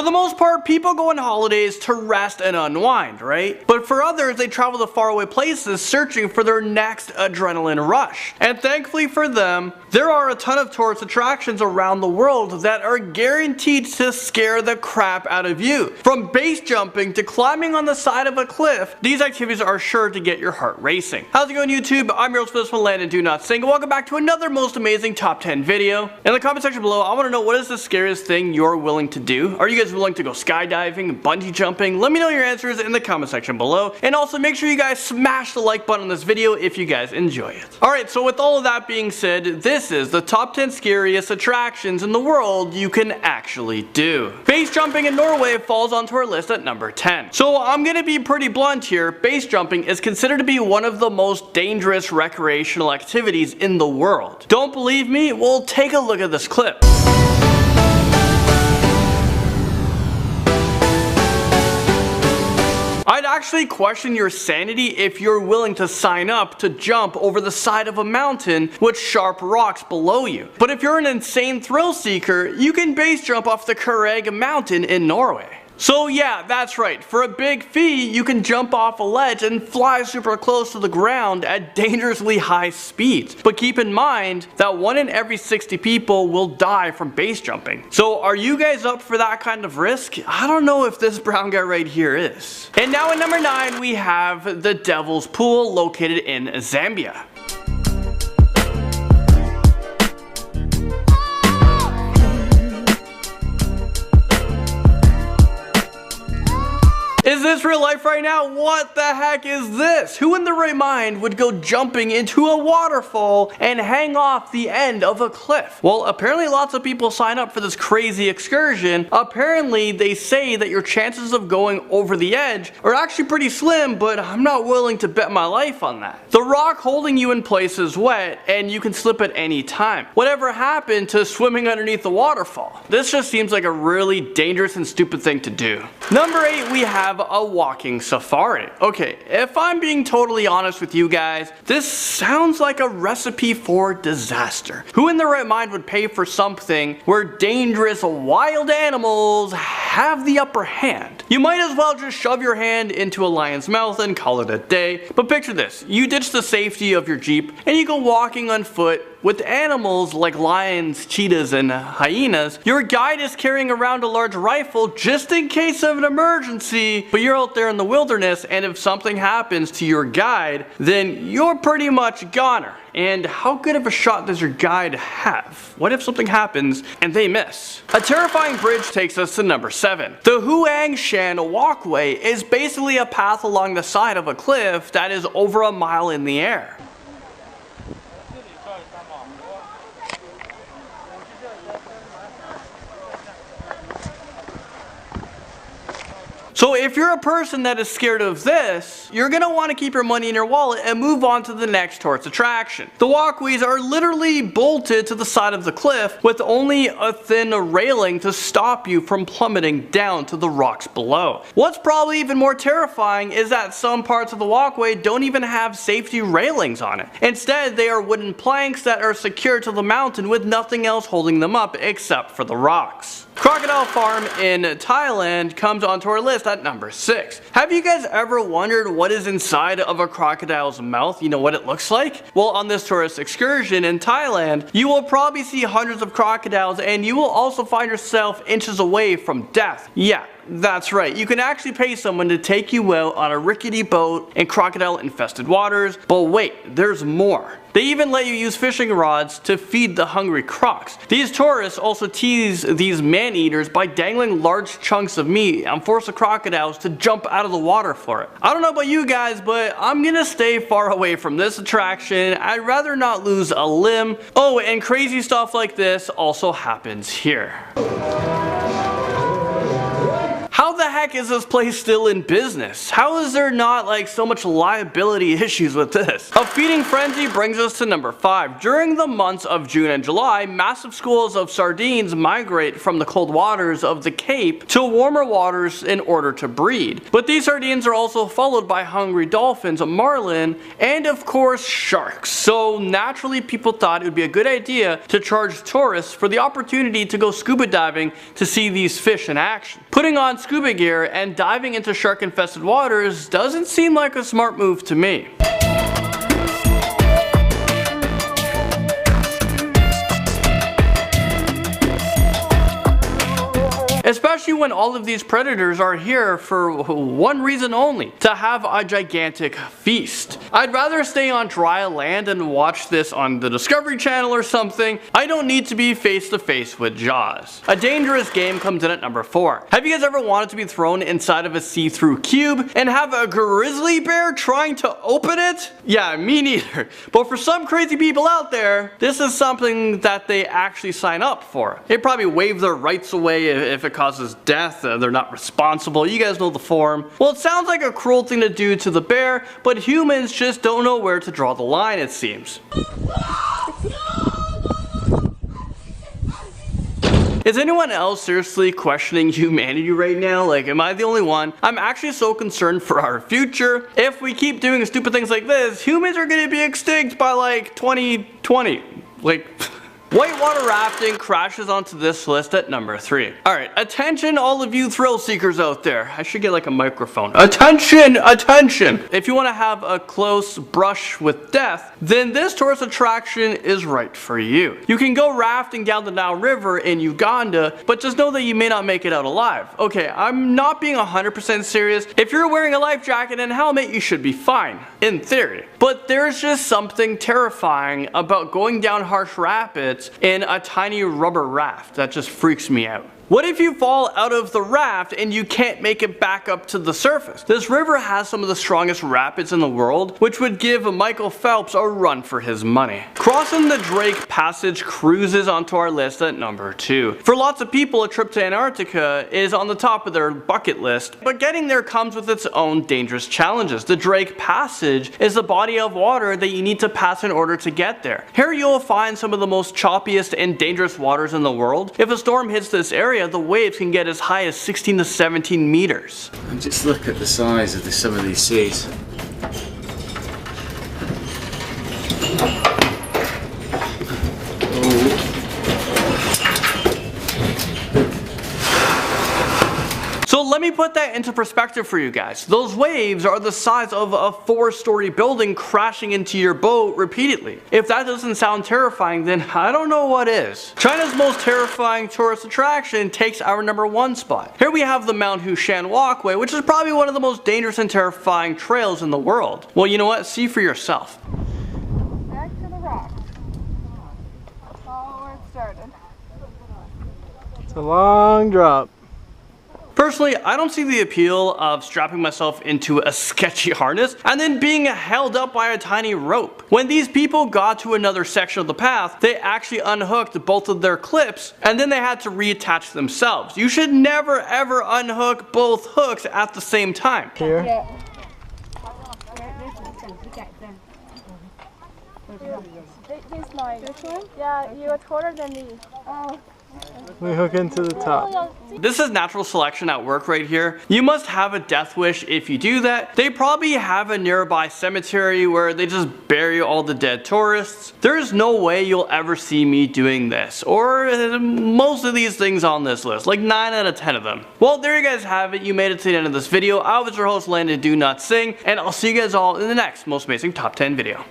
the most part, people go on holidays to rest and unwind, right? But for others, they travel to faraway places searching for their next adrenaline rush. And thankfully for them, there are a ton of tourist attractions around the world that are guaranteed to scare the crap out of you. From base jumping to climbing on the side of a cliff, these activities are sure to get your heart racing. How's it going, YouTube? I'm your host for this one, Landon Do Not Sing, and welcome back to another most amazing top 10 video. In the comment section below, I want to know, what is the scariest thing you're willing to do? Are you guys willing to go skydiving, bungee jumping? Let me know your answers in the comment section below, and also make sure you guys smash the like button on this video if you guys enjoy it. Alright, so with all of that being said, this is the top 10 scariest attractions in the world you can actually do. Base jumping in Norway falls onto our list at number 10. So I'm gonna be pretty blunt here. Base jumping is considered to be one of the most dangerous recreational activities in the world. Don't believe me? Well, take a look at this clip. I'd actually question your sanity if you're willing to sign up to jump over the side of a mountain with sharp rocks below you. But if you're an insane thrill seeker, you can base jump off the Kerreg mountain in Norway. So yeah, that's right, for a big fee, you can jump off a ledge and fly super close to the ground at dangerously high speeds. But keep in mind that 1 in every 60 people will die from base jumping. So are you guys up for that kind of risk? I don't know if this brown guy right here is. And now at number 9, we have the Devil's Pool, located in Zambia. Is this real life right now? What the heck is this? Who in their right mind would go jumping into a waterfall and hang off the end of a cliff? Well, apparently lots of people sign up for this crazy excursion. Apparently they say that your chances of going over the edge are actually pretty slim, but I'm not willing to bet my life on that. The rock holding you in place is wet and you can slip at any time. Whatever happened to swimming underneath the waterfall? This just seems like a really dangerous and stupid thing to do. Number 8, we have a walking safari. Okay, if I'm being totally honest with you guys, this sounds like a recipe for disaster. Who in their right mind would pay for something where dangerous wild animals have the upper hand? You might as well just shove your hand into a lion's mouth and call it a day. But picture this, you ditch the safety of your Jeep and you go walking on foot with animals like lions, cheetahs, and hyenas. Your guide is carrying around a large rifle just in case of an emergency, but you're out there in the wilderness, and if something happens to your guide, then you're pretty much a goner. And how good of a shot does your guide have? What if something happens and they miss? A terrifying bridge takes us to number 7. The Huang Shan Walkway is basically a path along the side of a cliff that is over a mile in the air. So if you're a person that is scared of this, you're gonna want to keep your money in your wallet and move on to the next tourist attraction. The walkways are literally bolted to the side of the cliff with only a thin railing to stop you from plummeting down to the rocks below. What's probably even more terrifying is that some parts of the walkway don't even have safety railings on it. Instead, they are wooden planks that are secured to the mountain with nothing else holding them up except for the rocks. Crocodile Farm in Thailand comes onto our list at number 6. Have you guys ever wondered what is inside of a crocodile's mouth? You know what it looks like? Well, on this tourist excursion in Thailand, you will probably see hundreds of crocodiles, and you will also find yourself inches away from death. Yeah, that's right. You can actually pay someone to take you out on a rickety boat in crocodile-infested waters. But wait, there's more. They even let you use fishing rods to feed the hungry crocs. These tourists also tease these man-eaters by dangling large chunks of meat and force the crocodiles to jump out of the water for it. I don't know about you guys, but I'm gonna stay far away from this attraction. I'd rather not lose a limb. Oh, and crazy stuff like this also happens here. How the heck heck is this place still in business? How is there not like so much liability issues with this? A feeding frenzy brings us to number 5. During the months of June and July, massive schools of sardines migrate from the cold waters of the Cape to warmer waters in order to breed. But these sardines are also followed by hungry dolphins, marlin, and of course sharks. So naturally people thought it would be a good idea to charge tourists for the opportunity to go scuba diving to see these fish in action. Putting on scuba gear and diving into shark infested waters doesn't seem like a smart move to me. Especially when all of these predators are here for one reason only, to have a gigantic feast. I'd rather stay on dry land and watch this on the Discovery Channel or something. I don't need to be face to face with Jaws. A dangerous game comes in at number 4. Have you guys ever wanted to be thrown inside of a see-through cube and have a grizzly bear trying to open it? Yeah, me neither. But for some crazy people out there, this is something that they actually sign up for. They probably waive their rights away if it causes death, they're not responsible. You guys know the form. Well, it sounds like a cruel thing to do to the bear, but humans just don't know where to draw the line, it seems. Is anyone else seriously questioning humanity right now? Like, am I the only one? I'm actually so concerned for our future. If we keep doing stupid things like this, humans are gonna be extinct by like 2020. Like... Whitewater rafting crashes onto this list at number 3. Alright, attention all of you thrill seekers out there. I should get like a microphone. Attention! Attention! If you want to have a close brush with death, then this tourist attraction is right for you. You can go rafting down the Nile River in Uganda, but just know that you may not make it out alive. Okay, I'm not being 100% serious. If you're wearing a life jacket and helmet, you should be fine, in theory. But there's just something terrifying about going down harsh rapids in a tiny rubber raft. That just freaks me out. What if you fall out of the raft and you can't make it back up to the surface? This river has some of the strongest rapids in the world, which would give Michael Phelps a run for his money. Crossing the Drake Passage cruises onto our list at number 2. For lots of people, a trip to Antarctica is on the top of their bucket list, but getting there comes with its own dangerous challenges. The Drake Passage is the body of water that you need to pass in order to get there. Here you'll find some of the most choppiest and dangerous waters in the world. If a storm hits this area, the waves can get as high as 16 to 17 meters. And just look at the size of some of these seas. So let me put that into perspective for you guys. Those waves are the size of a 4-story building crashing into your boat repeatedly. If that doesn't sound terrifying, then I don't know what is. China's most terrifying tourist attraction takes our number 1 spot. Here we have the Mount Hushan Walkway, which is probably one of the most dangerous and terrifying trails in the world. Well, you know what? See for yourself. Back to the rock. Oh, where it started. It's a long drop. Personally, I don't see the appeal of strapping myself into a sketchy harness and then being held up by a tiny rope. When these people got to another section of the path, they actually unhooked both of their clips and then they had to reattach themselves. You should never ever unhook both hooks at the same time. Here. Yeah. This mine. This one? Yeah, you are taller than me. Oh. We hook into the top. This is natural selection at work right here. You must have a death wish if you do that. They probably have a nearby cemetery where they just bury all the dead tourists. There's no way you'll ever see me doing this, or most of these things on this list, like 9 out of 10 of them. Well, there you guys have it. You made it to the end of this video. I was your host, Landon Do Not Sing, and I'll see you guys all in the next most amazing top 10 video.